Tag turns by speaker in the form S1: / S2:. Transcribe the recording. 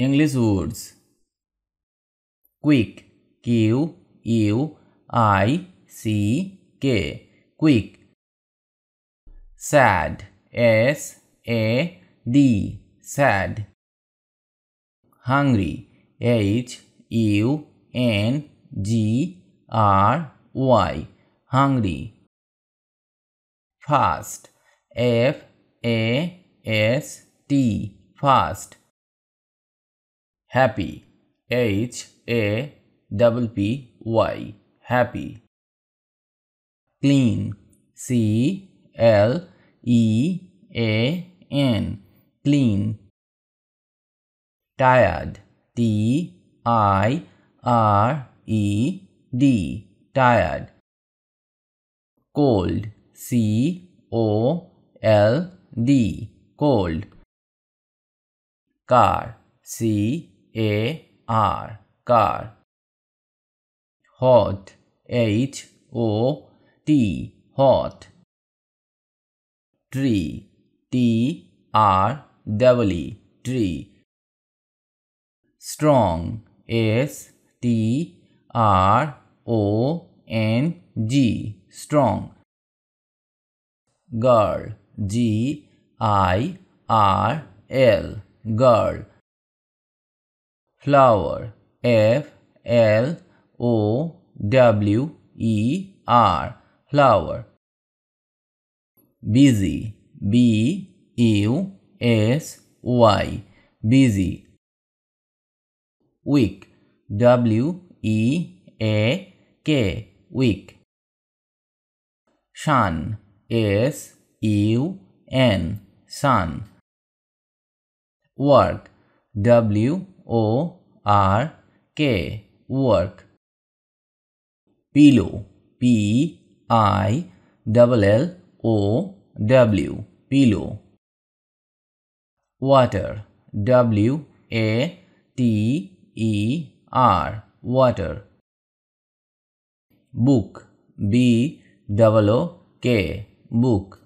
S1: English words. Quick, Q-U-I-C-K, quick. Sad, S-A-D, sad. Hungry, H-U-N-G-R-Y, hungry. Fast, F-A-S-T, fast. Happy, H-A-P-P-Y, happy. Clean, C-L-E-A-N, clean. Tired, T-I-R-E-D, tired. Cold, C-O-L-D, cold. Car, C-A-R, car. Hot, H-O-T, hot. Tree, T-R-E-E, tree. Strong, S-T-R-O-N-G, strong. Girl, G-I-R-L, girl. Flower, F-L-O-W-E-R, flower. Busy, B-U-S-Y, busy. Weak, W-E-A-K, weak. Sun, S-U-N, sun. Work, W-O-R-K, work. Pillow, P-I-L-L-O-W, pillow. Water, W-A-T-E-R, water. Book, B-O-O-K, book.